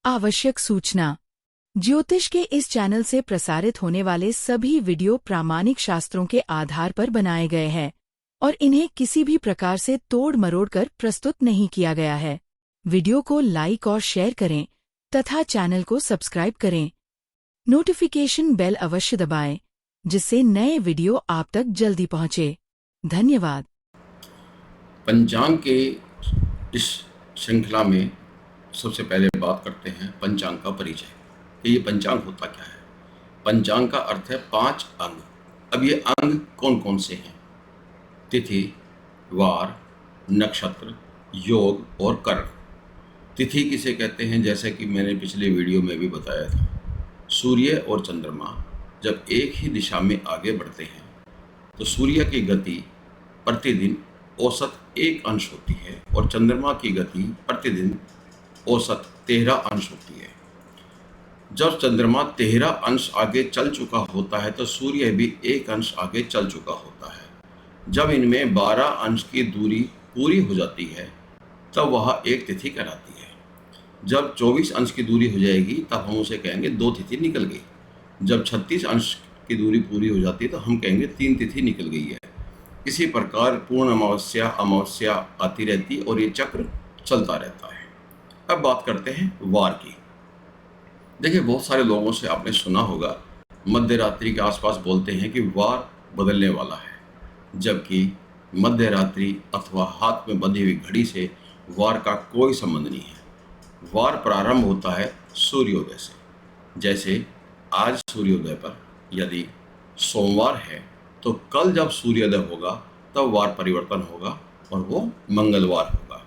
आवश्यक सूचना। ज्योतिष के इस चैनल से प्रसारित होने वाले सभी वीडियो प्रामाणिक शास्त्रों के आधार पर बनाए गए हैं और इन्हें किसी भी प्रकार से तोड़ मरोड़ कर प्रस्तुत नहीं किया गया है। वीडियो को लाइक और शेयर करें तथा चैनल को सब्सक्राइब करें। नोटिफिकेशन बेल अवश्य दबाएं, जिससे नए वीडियो आप तक जल्दी पहुंचे। धन्यवाद। पंचांग के इस श्रृंखला में सबसे पहले बात करते हैं पंचांग का परिचय कि ये पंचांग होता क्या है। पंचांग का अर्थ है 5 अंग। अब ये अंग कौन कौन से हैं? तिथि, वार, नक्षत्र, योग और करण। तिथि किसे कहते हैं? जैसे कि मैंने पिछले वीडियो में भी बताया था, सूर्य और चंद्रमा जब एक ही दिशा में आगे बढ़ते हैं तो सूर्य की गति प्रतिदिन औसत 1 अंश होती है और चंद्रमा की गति प्रतिदिन औसत 13 अंश होती है। जब चंद्रमा 13 अंश आगे चल चुका होता है तो सूर्य भी 1 अंश आगे चल चुका होता है। जब इनमें 12 अंश की दूरी पूरी हो जाती है तब वह एक तिथि कहलाती है। जब 24 अंश की दूरी हो जाएगी तब हम उसे कहेंगे 2 तिथि निकल गई। जब 36 अंश की दूरी पूरी हो जाती है तो हम कहेंगे 3 तिथि निकल गई है। इसी प्रकार पूर्ण अमावस्या अमावस्या आती रहती और ये चक्र चलता रहता है। अब बात करते हैं वार की। देखिए, बहुत सारे लोगों से आपने सुना होगा मध्य रात्रि के आसपास बोलते हैं कि वार बदलने वाला है, जबकि मध्य रात्रि अथवा हाथ में बंधी हुई घड़ी से वार का कोई संबंध नहीं है। वार प्रारंभ होता है सूर्योदय से। जैसे आज सूर्योदय पर यदि सोमवार है तो कल जब सूर्योदय होगा तब वार परिवर्तन होगा और वो मंगलवार होगा।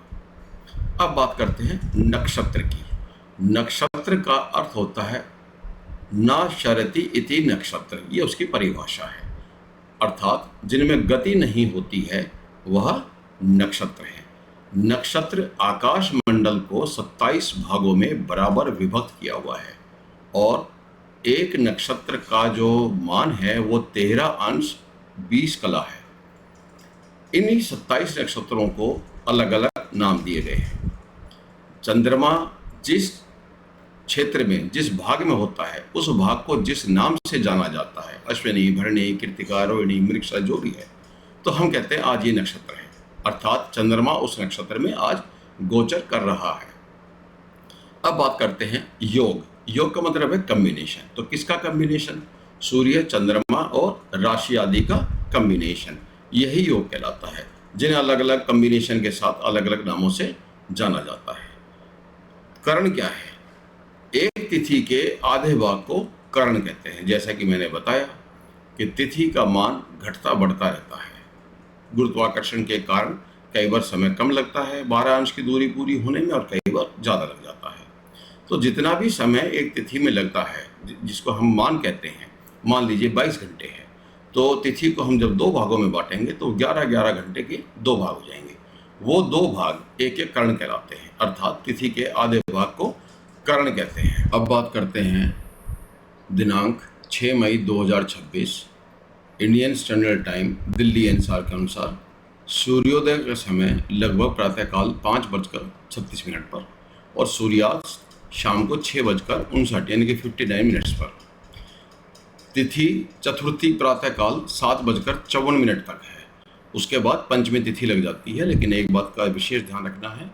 अब बात करते हैं नक्षत्र की। नक्षत्र का अर्थ होता है न शरति इति नक्षत्र, ये उसकी परिभाषा है। अर्थात जिनमें गति नहीं होती है वह नक्षत्र है। नक्षत्र आकाश मंडल को 27 भागों में बराबर विभक्त किया हुआ है और एक नक्षत्र का जो मान है वो 13 अंश 20 कला है। इन्हीं 27 नक्षत्रों को अलग अलग नाम दिए गए हैं। चंद्रमा जिस क्षेत्र में जिस भाग में होता है उस भाग को जिस नाम से जाना जाता है, अश्विनी, भरणी, कृत्तिका, रोहिणी, मृगशिरा, जो भी है, तो हम कहते हैं आज ये नक्षत्र है। अर्थात चंद्रमा उस नक्षत्र में आज गोचर कर रहा है। अब बात करते हैं योग। योग का मतलब है कम्बिनेशन। तो किसका कम्बिनेशन? सूर्य, चंद्रमा और राशि आदि का कम्बिनेशन, यही योग कहलाता है, जिन्हें अलग अलग कम्बिनेशन के साथ अलग अलग नामों से जाना जाता है। करण क्या है? एक तिथि के आधे भाग को करण कहते हैं। जैसा कि मैंने बताया कि तिथि का मान घटता बढ़ता रहता है। गुरुत्वाकर्षण के कारण कई बार समय कम लगता है 12 अंश की दूरी पूरी होने में और कई बार ज़्यादा लग जाता है। तो जितना भी समय एक तिथि में लगता है, जिसको हम मान कहते हैं, मान लीजिए 22 घंटे है, तो तिथि को हम जब 2 भागों में बांटेंगे तो 11-11 घंटे के 2 भाग हो जाएंगे। वो 2 भाग एक एक करण कहलाते हैं। अर्थात तिथि के आधे भाग को करण कहते हैं। अब बात करते हैं दिनांक 6 मई 2026 Indian standard time Delhi NCR के अनुसार सूर्योदय का समय लगभग प्रातःकाल 5:36 पर और सूर्यास्त शाम को 6:59 यानी कि 59 पर। तिथि चतुर्थी प्रातःकाल 7:54 तक है। उसके बाद पंचमी तिथि लग जाती है। लेकिन एक बात का विशेष ध्यान रखना है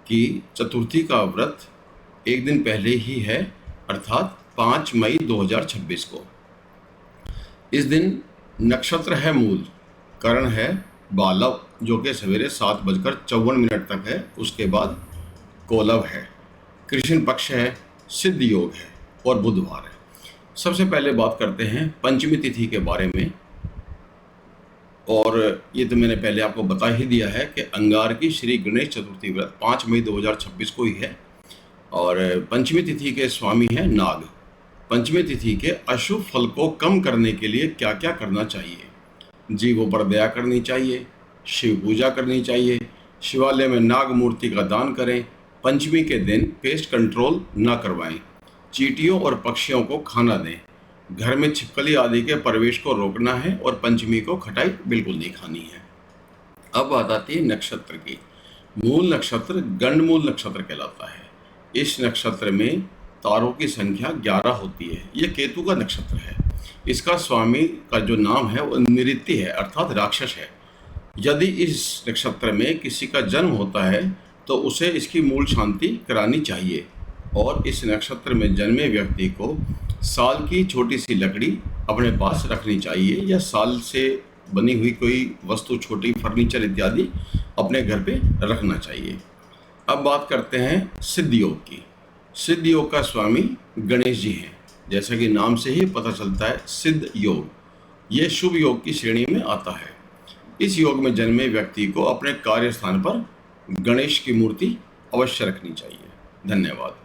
कि चतुर्थी का व्रत एक दिन पहले ही है, अर्थात 5 मई 2026 को। इस दिन नक्षत्र है मूल, करण है बालव जो कि सवेरे 7:54 तक है। उसके बाद कोलव है, कृष्ण पक्ष है, सिद्ध योग है और बुधवार है। सबसे पहले बात करते हैं पंचमी तिथि के बारे में। और ये तो मैंने पहले आपको बता ही दिया है कि अंगारकी श्री गणेश चतुर्थी व्रत 5 मई 2026 को ही है और पंचमी तिथि के स्वामी हैं नाग। पंचमी तिथि के अशुभ फल को कम करने के लिए क्या क्या करना चाहिए? जीवों पर दया करनी चाहिए, शिव पूजा करनी चाहिए, शिवालय में नाग मूर्ति का दान करें, पंचमी के दिन पेस्ट कंट्रोल न करवाएं, चींटियों और पक्षियों को खाना दें, घर में छिपकली आदि के प्रवेश को रोकना है और पंचमी को खटाई बिल्कुल नहीं खानी है। अब बात आती है नक्षत्र की। मूल नक्षत्र गंडमूल नक्षत्र कहलाता है। इस नक्षत्र में तारों की संख्या 11 होती है। ये केतु का नक्षत्र है। इसका स्वामी का जो नाम है वो निऋत्ति है, अर्थात राक्षस है। यदि इस नक्षत्र में किसी का जन्म होता है तो उसे इसकी मूल शांति करानी चाहिए, और इस नक्षत्र में जन्मे व्यक्ति को साल की छोटी सी लकड़ी अपने पास रखनी चाहिए, या साल से बनी हुई कोई वस्तु, छोटी फर्नीचर इत्यादि अपने घर पे रखना चाहिए। अब बात करते हैं सिद्ध योग की। सिद्ध योग का स्वामी गणेश जी हैं। जैसा कि नाम से ही पता चलता है, सिद्ध योग ये शुभ योग की श्रेणी में आता है। इस योग में जन्मे व्यक्ति को अपने कार्य स्थान पर गणेश की मूर्ति अवश्य रखनी चाहिए। धन्यवाद।